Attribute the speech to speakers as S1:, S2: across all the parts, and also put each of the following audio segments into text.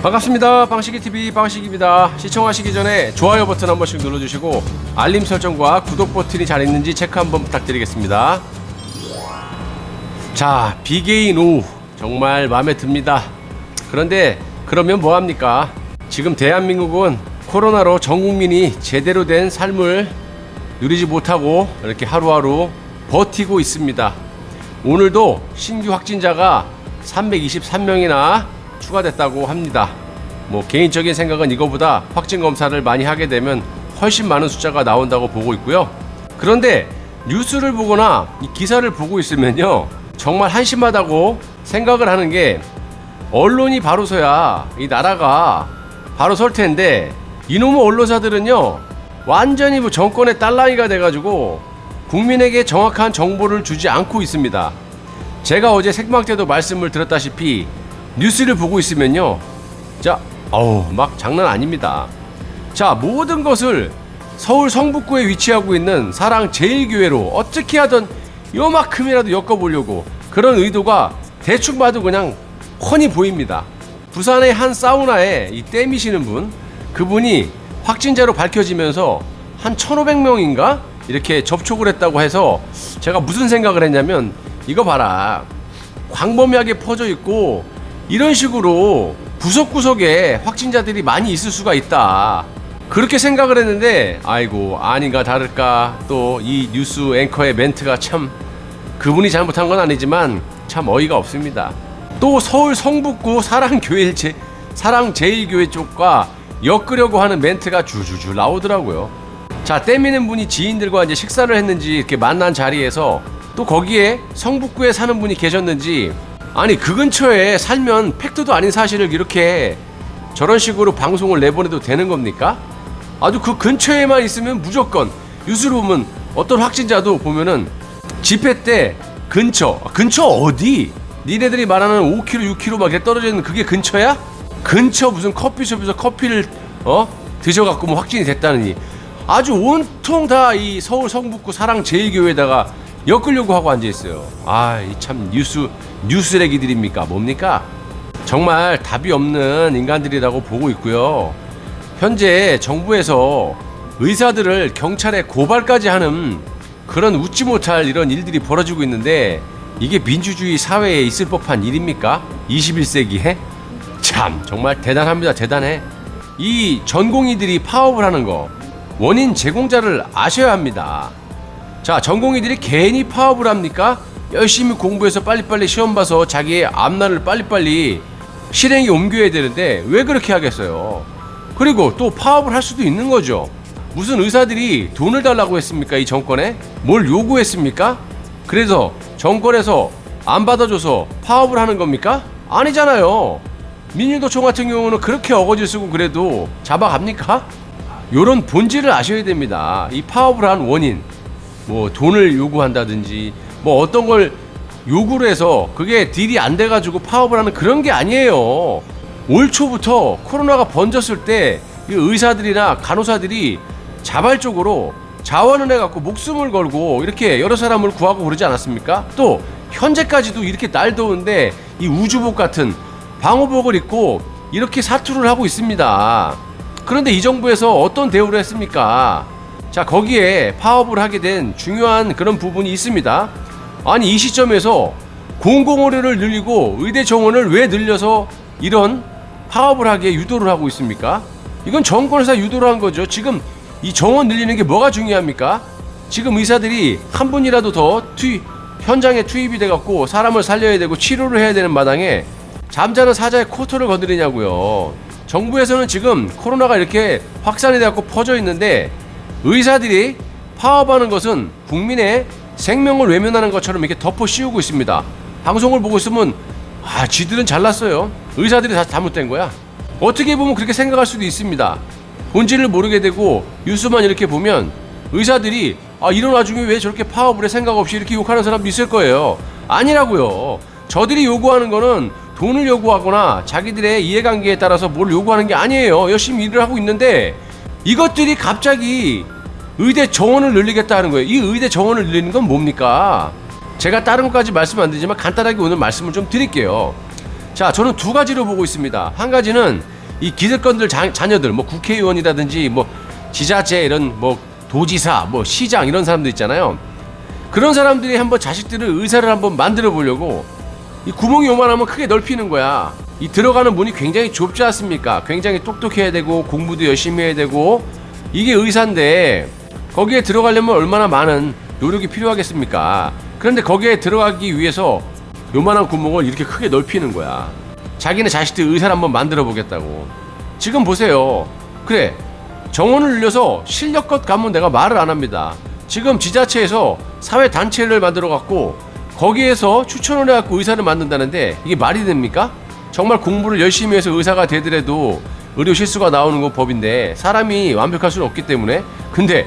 S1: 반갑습니다. 방식이TV 방식입니다. 시청하시기 전에 좋아요 버튼 한 번씩 눌러주시고 알림 설정과 구독 버튼이 잘 있는지 체크 한번 부탁드리겠습니다. 자, 비개인 오후 정말 마음에 듭니다. 그런데 그러면 뭐합니까? 지금 대한민국은 코로나로 전 국민이 제대로 된 삶을 누리지 못하고 이렇게 하루하루 버티고 있습니다. 오늘도 신규 확진자가 323명이나 추가됐다고 합니다. 개인적인 생각은 이거보다 확진 검사를 많이 하게 되면 훨씬 많은 숫자가 나온다고 보고 있고요. 그런데 뉴스를 보거나 이 기사를 보고 있으면요, 정말 한심하다고 생각을 하는 게, 언론이 바로 서야 이 나라가 바로 설 텐데 이놈의 언론사들은요 완전히 정권의 딸랑이가 돼가지고 국민에게 정확한 정보를 주지 않고 있습니다. 제가 어제 생방 때도 말씀을 드렸다시피 뉴스를 보고 있으면요, 막 장난 아닙니다. 자, 모든 것을 서울 성북구에 위치하고 있는 사랑제일교회로 어떻게 하든 요만큼이라도 엮어보려고, 그런 의도가 대충 봐도 그냥 훤히 보입니다. 부산의 한 사우나에 이 땜이시는 분, 그분이 확진자로 밝혀지면서 한 1,500명인가 이렇게 접촉을 했다고 해서 제가 무슨 생각을 했냐면, 이거 봐라, 광범위하게 퍼져 있고 이런 식으로 구석구석에 확진자들이 많이 있을 수가 있다, 그렇게 생각을 했는데, 아이고 아닌가 다를까 또 이 뉴스 앵커의 멘트가 참, 그분이 잘못한 건 아니지만 참 어이가 없습니다. 또 서울 성북구 사랑제일교회 쪽과 엮으려고 하는 멘트가 주주주 나오더라고요. 자, 땜이는 분이 지인들과 이제 식사를 했는지 이렇게 만난 자리에서 또 거기에 성북구에 사는 분이 계셨는지, 아니 그 근처에 살면 팩트도 아닌 사실을 이렇게 저런 식으로 방송을 내보내도 되는 겁니까? 아주 그 근처에만 있으면 무조건 뉴스로 보면 어떤 확진자도 보면은 집회 때 근처 어디? 니네들이 말하는 5km 6km 막 이렇게 떨어져 있는 그게 근처야? 근처 무슨 커피숍에서 커피를 드셔갖고 뭐 확진이 됐다느니, 아주 온통 다 이 서울 성북구 사랑제일교회에다가 엮으려고 하고 앉아있어요. 이 참 뉴스레기들입니까 뭡니까? 정말 답이 없는 인간들이라고 보고 있고요. 현재 정부에서 의사들을 경찰에 고발까지 하는 그런 웃지 못할 이런 일들이 벌어지고 있는데, 이게 민주주의 사회에 있을 법한 일입니까? 21세기에? 참 정말 대단합니다. 대단해. 이 전공의들이 파업을 하는 거, 원인 제공자를 아셔야 합니다. 자, 전공의들이 괜히 파업을 합니까? 열심히 공부해서 빨리빨리 시험 봐서 자기의 앞날을 빨리빨리 실행에 옮겨야 되는데 왜 그렇게 하겠어요? 그리고 또 파업을 할 수도 있는 거죠. 무슨 의사들이 돈을 달라고 했습니까? 이 정권에? 뭘 요구했습니까? 그래서 정권에서 안 받아줘서 파업을 하는 겁니까? 아니잖아요. 민주노총 같은 경우는 그렇게 어거지 쓰고 그래도 잡아갑니까? 요런 본질을 아셔야 됩니다. 이 파업을 한 원인, 돈을 요구한다든지 어떤 걸 요구를 해서 그게 딜이 안 돼가지고 파업을 하는 그런 게 아니에요. 올 초부터 코로나가 번졌을 때 이 의사들이나 간호사들이 자발적으로 자원을 해갖고 목숨을 걸고 이렇게 여러 사람을 구하고 그러지 않았습니까? 또 현재까지도 이렇게 날 더운데 이 우주복 같은 방호복을 입고 이렇게 사투를 하고 있습니다. 그런데 이 정부에서 어떤 대우를 했습니까? 자, 거기에 파업을 하게 된 중요한 그런 부분이 있습니다. 아니, 이 시점에서 공공의료를 늘리고 의대 정원을 왜 늘려서 이런 파업을 하게 유도를 하고 있습니까? 이건 정권에서 유도를 한 거죠. 지금 이 정원 늘리는 게 뭐가 중요합니까? 지금 의사들이 한 분이라도 더 현장에 투입이 돼갖고 사람을 살려야 되고 치료를 해야 되는 마당에 잠자는 사자의 코털을 거드리냐고요. 정부에서는 지금 코로나가 이렇게 확산이 돼갖고 퍼져 있는데, 의사들이 파업하는 것은 국민의 생명을 외면하는 것처럼 이렇게 덮어 씌우고 있습니다. 방송을 보고 있으면 쥐들은 잘났어요. 의사들이 다 잘못된 거야. 어떻게 보면 그렇게 생각할 수도 있습니다. 본질을 모르게 되고 뉴스만 이렇게 보면 의사들이 이런 와중에 왜 저렇게 파업을 해, 생각 없이 이렇게 욕하는 사람도 있을 거예요. 아니라고요. 저들이 요구하는 거는 돈을 요구하거나 자기들의 이해관계에 따라서 뭘 요구하는 게 아니에요. 열심히 일을 하고 있는데 이것들이 갑자기 의대 정원을 늘리겠다는 거예요. 이 의대 정원을 늘리는 건 뭡니까? 제가 다른 것까지 말씀 안 드리지만 간단하게 오늘 말씀을 좀 드릴게요. 자, 저는 두 가지로 보고 있습니다. 한 가지는 이 기득권들 자녀들 뭐 국회의원이라든지 뭐 지자체 이런 뭐 도지사 뭐 시장 이런 사람들 있잖아요. 그런 사람들이 한번 자식들을 의사를 한번 만들어 보려고 이 구멍이 요만하면 크게 넓히는 거야. 이 들어가는 문이 굉장히 좁지 않습니까? 굉장히 똑똑해야 되고 공부도 열심히 해야 되고 이게 의사인데 거기에 들어가려면 얼마나 많은 노력이 필요하겠습니까? 그런데 거기에 들어가기 위해서 요만한 구멍을 이렇게 크게 넓히는 거야. 자기네 자식들 의사를 한번 만들어 보겠다고. 지금 보세요. 그래, 정원을 늘려서 실력껏 가면 내가 말을 안 합니다. 지금 지자체에서 사회단체를 만들어 갖고 거기에서 추천을 해갖고 의사를 만든다는데 이게 말이 됩니까? 정말 공부를 열심히 해서 의사가 되더라도 의료 실수가 나오는 건 법인데 사람이 완벽할 수는 없기 때문에. 근데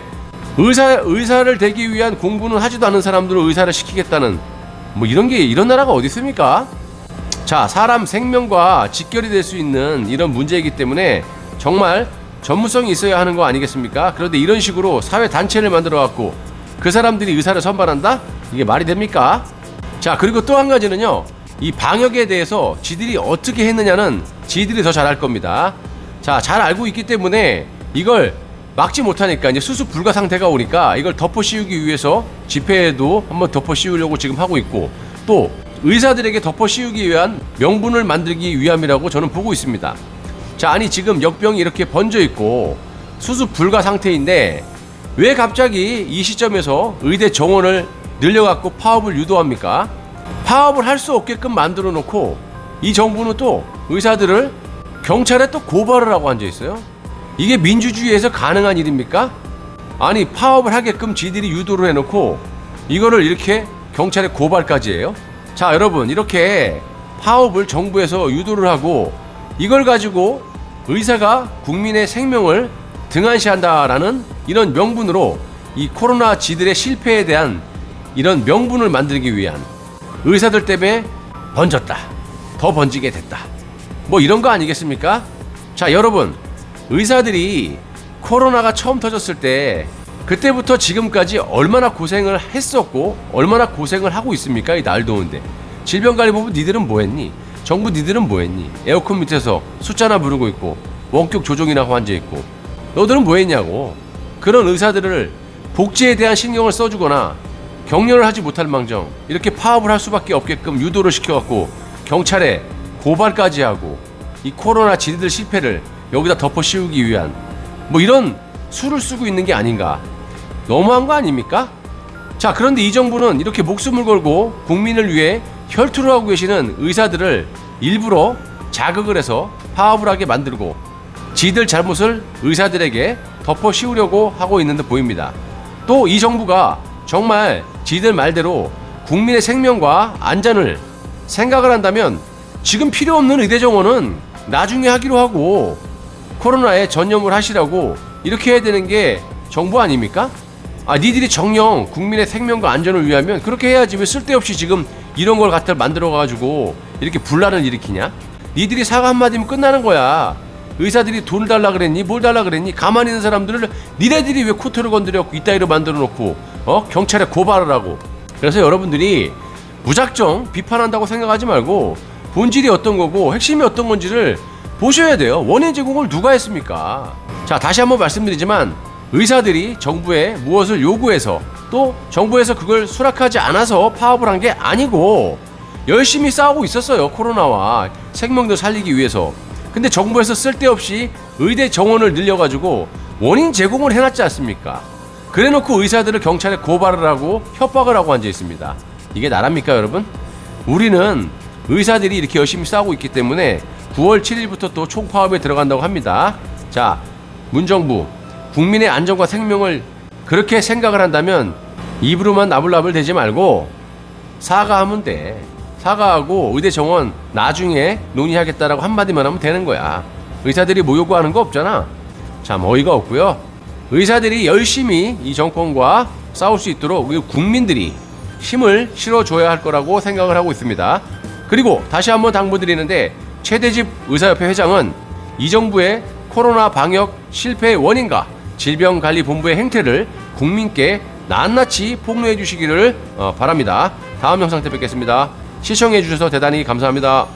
S1: 의사를 되기 위한 공부는 하지도 않은 사람들을 의사를 시키겠다는 뭐 이런 나라가 어디 있습니까? 자, 사람 생명과 직결이 될 수 있는 이런 문제이기 때문에 정말 전문성이 있어야 하는 거 아니겠습니까? 그런데 이런 식으로 사회단체를 만들어 갖고 그 사람들이 의사를 선발한다? 이게 말이 됩니까? 자, 그리고 또 한 가지는요, 이 방역에 대해서 지들이 어떻게 했느냐는 지들이 더 잘할 겁니다. 자, 잘 알고 있기 때문에 이걸 막지 못하니까 이제 수습 불가 상태가 오니까 이걸 덮어 씌우기 위해서 집회에도 한번 덮어 씌우려고 지금 하고 있고, 또 의사들에게 덮어 씌우기 위한 명분을 만들기 위함이라고 저는 보고 있습니다. 자, 아니 지금 역병이 이렇게 번져 있고 수습 불가 상태인데 왜 갑자기 이 시점에서 의대 정원을 늘려갖고 파업을 유도합니까? 파업을 할 수 없게끔 만들어 놓고 이 정부는 또 의사들을 경찰에 또 고발을 하고 앉아 있어요. 이게 민주주의에서 가능한 일입니까? 아니 파업을 하게끔 지들이 유도를 해놓고 이거를 이렇게 경찰에 고발까지 해요? 자, 여러분, 이렇게 파업을 정부에서 유도를 하고 이걸 가지고 의사가 국민의 생명을 등한시한다라는 이런 명분으로 이 코로나 지들의 실패에 대한 이런 명분을 만들기 위한, 의사들 때문에 번졌다, 더 번지게 됐다, 뭐 이런 거 아니겠습니까? 자, 여러분, 의사들이 코로나가 처음 터졌을 때 그때부터 지금까지 얼마나 고생을 했었고 얼마나 고생을 하고 있습니까? 이 날 더운데. 질병관리본부 니들은 뭐했니? 정부 니들은 뭐했니? 에어컨 밑에서 숫자나 부르고 있고 원격 조종이나 하고 앉아있고 너들은 뭐했냐고. 그런 의사들을 복지에 대한 신경을 써주거나 격려를 하지 못할 망정 이렇게 파업을 할 수밖에 없게끔 유도를 시켜갖고 경찰에 고발까지 하고 이 코로나 지들 실패를 여기다 덮어 씌우기 위한 뭐 이런 수를 쓰고 있는 게 아닌가. 너무한 거 아닙니까? 자, 그런데 이 정부는 이렇게 목숨을 걸고 국민을 위해 혈투를 하고 계시는 의사들을 일부러 자극을 해서 파업을 하게 만들고 지들 잘못을 의사들에게 덮어 씌우려고 하고 있는 듯 보입니다. 또 이 정부가 정말 지들 말대로 국민의 생명과 안전을 생각을 한다면 지금 필요 없는 의대 정원은 나중에 하기로 하고 코로나에 전념을 하시라고 이렇게 해야 되는 게 정부 아닙니까? 아, 니들이 정녕 국민의 생명과 안전을 위하면 그렇게 해야지. 왜 쓸데없이 지금 이런 걸 갖다 만들어가지고 이렇게 분란을 일으키냐? 니들이 사과 한마디면 끝나는 거야. 의사들이 돈을 달라 그랬니? 뭘 달라 그랬니? 가만히 있는 사람들을 니네들이 왜 코트를 건드려갖고 이따위로 만들어 놓고 경찰에 고발을 하고. 그래서 여러분들이 무작정 비판한다고 생각하지 말고 본질이 어떤 거고 핵심이 어떤 건지를 보셔야 돼요. 원인 제공을 누가 했습니까? 자, 다시 한번 말씀드리지만 의사들이 정부에 무엇을 요구해서 또 정부에서 그걸 수락하지 않아서 파업을 한 게 아니고 열심히 싸우고 있었어요. 코로나와 생명들 살리기 위해서. 근데 정부에서 쓸데없이 의대 정원을 늘려가지고 원인 제공을 해놨지 않습니까? 그래놓고 의사들을 경찰에 고발을 하고 협박을 하고 앉아 있습니다. 이게 나랍니까, 여러분? 우리는 의사들이 이렇게 열심히 싸우고 있기 때문에 9월 7일부터 또 총파업에 들어간다고 합니다. 자, 문정부 국민의 안전과 생명을 그렇게 생각을 한다면 입으로만 나불나불 대지 말고 사과하면 돼. 사과하고 의대 정원 나중에 논의하겠다라고 한마디만 하면 되는 거야. 의사들이 뭐 요구하는 거 없잖아. 참 어이가 없고요. 의사들이 열심히 이 정권과 싸울 수 있도록 국민들이 힘을 실어줘야 할 거라고 생각을 하고 있습니다. 그리고 다시 한번 당부드리는데 최대집 의사협회 회장은 이 정부의 코로나 방역 실패의 원인과 질병관리본부의 행태를 국민께 낱낱이 폭로해 주시기를 바랍니다. 다음 영상 때 뵙겠습니다. 시청해 주셔서 대단히 감사합니다.